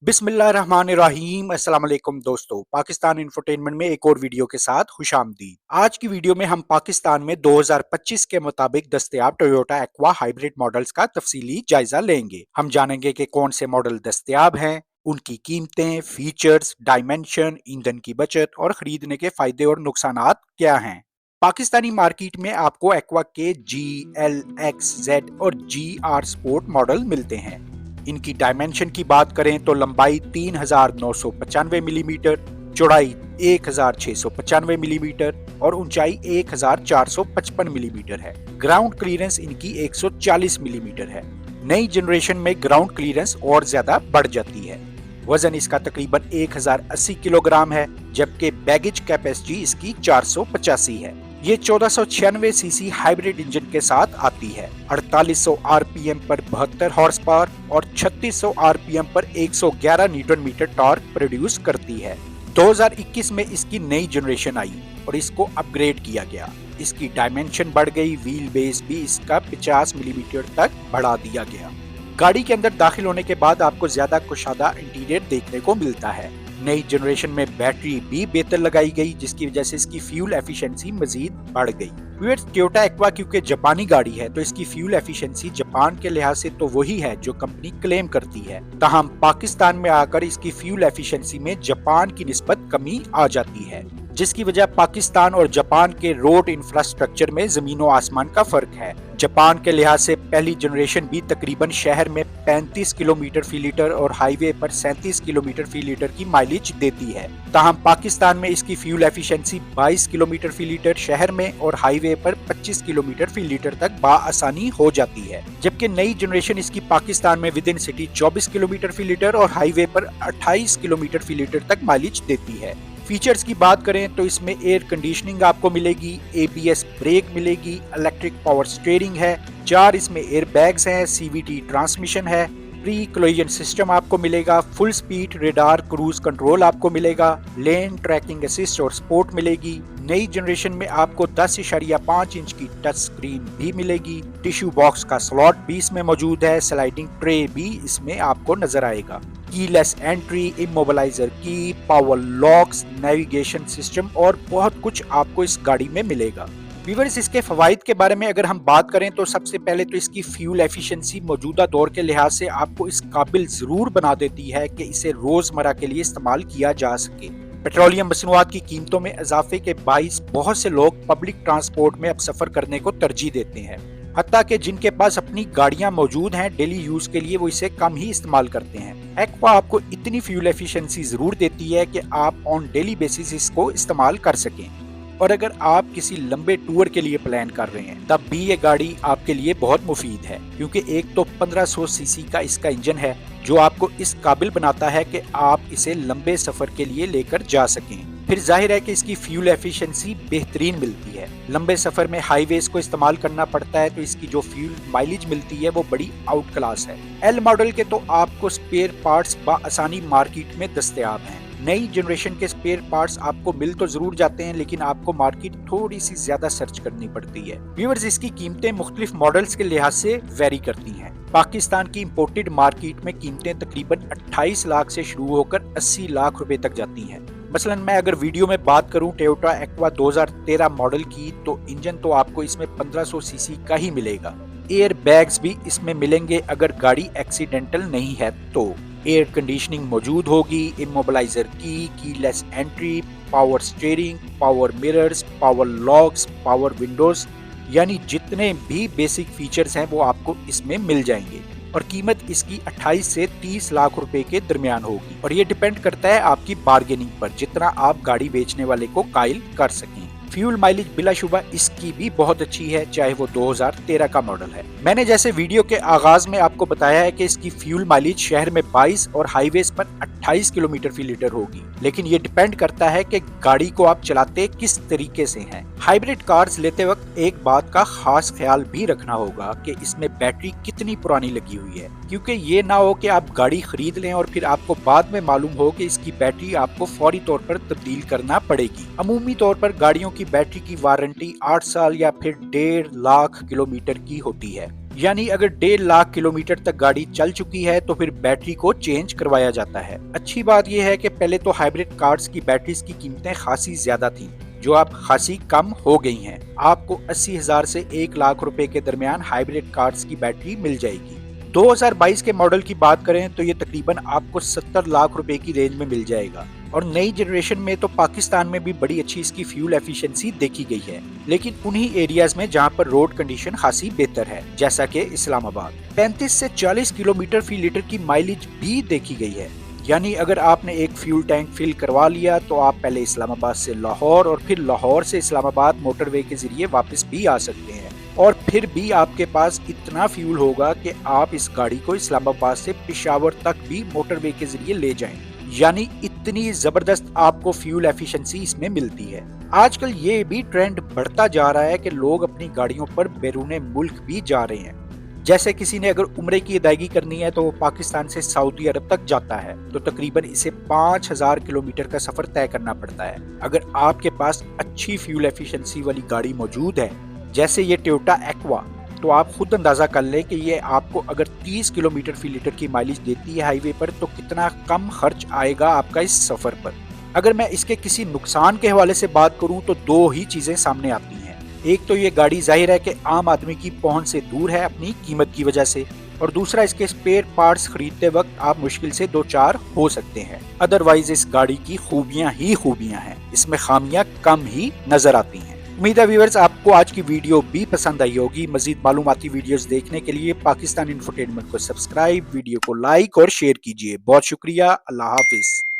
बिस्मिल्लाहिर्रहमानिर्रहीम। अस्सलाम वालेकुम दोस्तों, पाकिस्तान इंफोटेनमेंट में एक और वीडियो के साथ खुशामदीद। आज की वीडियो में हम पाकिस्तान में 2025 के मुताबिक दस्तयाब टोयोटा एक्वा हाइब्रिड मॉडल्स का तफसीली जायजा लेंगे। हम जानेंगे कि कौन से मॉडल दस्तयाब हैं, उनकी कीमतें, फीचर्स, डायमेंशन, ईंधन की बचत और खरीदने के फायदे और नुकसानात क्या हैं। पाकिस्तानी मार्केट में आपको एक्वा के जी, एल, एक्स, जेड और जी आर स्पोर्ट मॉडल मिलते हैं। इनकी डायमेंशन की बात करें तो लंबाई 3995 मिलीमीटर, चौड़ाई 1695 मिलीमीटर और ऊंचाई 1455 मिलीमीटर है। ग्राउंड क्लियरेंस इनकी 140 मिलीमीटर है। नई जनरेशन में ग्राउंड क्लियरेंस और ज्यादा बढ़ जाती है। वजन इसका तकरीबन 1080 किलोग्राम है, जबकि बैगेज कैपेसिटी इसकी 485 है। ये 1496 सीसी हाइब्रिड इंजन के साथ आती है। 4800 आरपीएम पर 72 हॉर्स पावर और 3600 आरपीएम पर 111 न्यूटन मीटर टॉर्क प्रोड्यूस करती है। 2021 में इसकी नई जनरेशन आई और इसको अपग्रेड किया गया। इसकी डायमेंशन बढ़ गई, व्हील बेस भी इसका 50 मिलीमीटर तक बढ़ा दिया गया। गाड़ी के अंदर दाखिल होने के बाद आपको ज्यादा कुशादा इंटीरियर देखने को मिलता है। नई जनरेशन में बैटरी भी बेहतर लगाई गई, जिसकी वजह से इसकी फ्यूल एफिशिएंसी मजीद बढ़ गई। टोयोटा एक्वा क्योंकि जापानी गाड़ी है तो इसकी फ्यूल एफिशिएंसी जापान के लिहाज से तो वही है जो कंपनी क्लेम करती है। ताहम पाकिस्तान में आकर इसकी फ्यूल एफिशिएंसी में जापान की निस्बत कमी आ जाती है, जिसकी वजह पाकिस्तान और जापान के रोड इंफ्रास्ट्रक्चर में जमीनों आसमान का फर्क है। जापान के लिहाज से पहली जनरेशन भी तकरीबन शहर में 35 किलोमीटर फी लीटर और हाईवे पर 37 किलोमीटर फी लीटर की माइलेज देती है। ताहम पाकिस्तान में इसकी फ्यूल एफिशिएंसी 22 किलोमीटर फी लीटर शहर में और हाईवे पर 25 किलोमीटर फी लीटर तक बाआसानी हो जाती है, जबकि नई जनरेशन इसकी पाकिस्तान में with in city 24 kilometre fee litre और हाईवे पर 28 किलोमीटर फी लीटर तक माइलेज देती है। फीचर्स की बात करें तो इसमें एयर कंडीशनिंग आपको मिलेगी, एबीएस ब्रेक मिलेगी, इलेक्ट्रिक पावर स्टीयरिंग है, 4 इसमें एयर बैग्स हैं, सीवीटी ट्रांसमिशन है, प्री कोलिजन सिस्टम आपको मिलेगा, full speed radar cruise control आपको मिलेगा, लेन ट्रैकिंग असिस्ट और स्पोर्ट मिलेगी। नई जनरेशन में आपको 10.5 इंच की टच स्क्रीन भी मिलेगी। टिश्यू बॉक्स का स्लॉट भी इसमें मौजूद है, स्लाइडिंग ट्रे भी इसमें आपको नजर आएगा। कीलेस एंट्री, इमोबिलाइजर की, पावर लॉक्स, नेविगेशन सिस्टम और बहुत कुछ आपको इस गाड़ी में मिलेगा। व्यूअर्स, इसके फवाइद के बारे में अगर हम बात करें तो सबसे पहले तो इसकी फ्यूल एफिशिएंसी मौजूदा दौर के लिहाज से आपको इस काबिल जरूर बना देती है कि इसे रोजमर्रा के लिए इस्तेमाल किया जा सके। पेट्रोलियम मसनूआत की कीमतों में इजाफे के बाइस बहुत से लोग पब्लिक ट्रांसपोर्ट में अब सफर करने को तरजीह देते हैं। हत्ता कि जिनके पास अपनी गाड़ियां मौजूद हैं डेली यूज के लिए वो इसे कम ही इस्तेमाल करते हैं। एक्वा आपको इतनी फ्यूल एफिशिएंसी जरूर देती है कि आप ऑन डेली बेसिस इसको इस्तेमाल कर सकें। और अगर आप किसी लंबे टूर के लिए प्लान कर रहे हैं तब भी ये गाड़ी आपके लिए बहुत मुफीद है, क्योंकि एक तो 1500 सीसी का इसका इंजन है जो आपको इस काबिल बनाता है कि आप इसे लंबे सफर के लिए लेकर जा सकें। फिर जाहिर है कि इसकी फ्यूल एफिशिएंसी बेहतरीन मिलती है। लंबे सफर में हाईवेज को इस्तेमाल करना पड़ता है तो इसकी जो फ्यूल माइलेज मिलती है वो बड़ी आउट क्लास है। एल मॉडल के तो आपको स्पेयर पार्ट्स बआसानी मार्केट में दस्तयाब हैं। नई जनरेशन के स्पेयर पार्ट्स आपको मिल तो जरूर जाते हैं, लेकिन आपको मार्केट थोड़ी सी ज्यादा सर्च करनी पड़ती है। व्यूअर्स, इसकी कीमतें मुख्तलिफ मॉडल्स के लिहाज से वेरी करती हैं। पाकिस्तान की इंपोर्टेड मार्केट में कीमतें तकरीबन 28 लाख से शुरू होकर 80 लाख रुपए तक जाती हैं। मसलन मैं अगर वीडियो में बात करूं टोयोटा एक्वा 2013 मॉडल की तो इंजन तो आपको इसमें 1500 सीसी का ही मिलेगा। एयर बैग्स भी इसमें मिलेंगे अगर गाड़ी एक्सीडेंटल नहीं है तो। एयर कंडीशनिंग मौजूद होगी, इमोबिलाइजर की, keyless entry, power steering, power mirrors, power locks, power Windows, यानी जितने भी बेसिक फीचर्स हैं वो आपको इसमें मिल जाएंगे। और कीमत इसकी 28 से 30 लाख रुपए के दरमियान होगी और ये डिपेंड करता है आपकी बार्गेनिंग पर, जितना आप गाड़ी बेचने वाले को कायल कर सकें। फ्यूल माइलेज बिलाशुबा इसकी भी बहुत अच्छी है, चाहे वो 2013 का मॉडल है। मैंने जैसे वीडियो के आगाज में आपको बताया है कि इसकी फ्यूल माइलेज शहर में 22 और हाईवेज पर 28 किलोमीटर फी लीटर होगी, लेकिन ये डिपेंड करता है कि गाड़ी को आप चलाते किस तरीके से हैं। हाइब्रिड कार्स लेते वक्त एक बात का खास ख्याल भी रखना होगा कि इसमें बैटरी कितनी पुरानी लगी हुई है, क्योंकि ये ना हो कि आप गाड़ी खरीद लें और फिर आपको बाद में मालूम हो कि इसकी बैटरी आपको फौरी तौर पर तब्दील करना पड़ेगी। अमूमी तौर पर गाड़ियों की बैटरी की वारंटी 8 साल या फिर 1.5 लाख किलोमीटर की होती है। यानी अगर 1.5 लाख किलोमीटर तक गाड़ी चल चुकी है तो फिर बैटरी को चेंज करवाया जाता है। अच्छी बात यह है कि पहले तो हाइब्रिड कार्स की बैटरीज की कीमतें खासी ज्यादा थी, जो अब खासी कम हो गई हैं। आपको 80,000 से 1 लाख रुपए के दरमियान हाइब्रिड कार्स की बैटरी मिल जाएगी। 2022 के मॉडल की बात करें तो ये तकरीबन आपको 70 लाख रुपए की रेंज में मिल जाएगा। और नई जनरेशन में तो पाकिस्तान में भी बड़ी अच्छी इसकी फ्यूल एफिशिएंसी देखी गई है, लेकिन उन्हीं एरियाज में जहां पर रोड कंडीशन खासी बेहतर है, जैसा कि इस्लामाबाद। 35 से 40 किलोमीटर फी लीटर की माइलेज भी देखी गई है। यानी अगर आपने एक फ्यूल टैंक फिल करवा लिया तो आप पहले इस्लामाबाद से लाहौर और फिर लाहौर से इस्लामाबाद मोटरवे के जरिए वापस भी आ सकते हैं, और फिर भी आपके पास इतना फ्यूल होगा कि आप इस गाड़ी को इस्लामाबाद से पेशावर तक भी मोटरवे के जरिए ले जाएं। यानी इतनी जबरदस्त आपको फ्यूल एफिशिएंसी इसमें मिलती है। आजकल ये भी ट्रेंड बढ़ता जा रहा है कि लोग अपनी गाड़ियों पर बैरूने मुल्क भी जा रहे हैं। जैसे किसी ने अगर उम्रे की अदायगी करनी है तो वो पाकिस्तान से सऊदी अरब तक जाता है तो तकरीबन इसे 5000 किलोमीटर का सफर तय करना पड़ता है। अगर आपके पास अच्छी फ्यूल एफिशिएंसी वाली गाड़ी मौजूद है, जैसे ये टोयोटा एक्वा, तो आप खुद अंदाजा कर लें कि ये आपको अगर 30 किलोमीटर फी लीटर की माइलेज देती है हाईवे पर तो कितना कम खर्च आएगा आपका इस सफर पर। अगर मैं इसके किसी नुकसान के हवाले से बात करूं तो दो ही चीजें सामने आती हैं। एक तो ये गाड़ी जाहिर है कि आम आदमी की पहुंच से दूर है अपनी कीमत की वजह से, और दूसरा इसके स्पेयर पार्ट्स खरीदते वक्त आप मुश्किल से 2-4 हो सकते हैं। अदरवाइज इस गाड़ी की खूबियां ही खूबियां हैं, इसमें खामियां कम ही नजर आती हैं। उम्मीद है व्यूअर्स आपको आज की वीडियो भी पसंद आई होगी। मजीद मालूमाती वीडियोस देखने के लिए पाकिस्तान इंफोटेनमेंट को सब्सक्राइब, वीडियो को लाइक और शेयर कीजिए। बहुत शुक्रिया। अल्लाह हाफिज।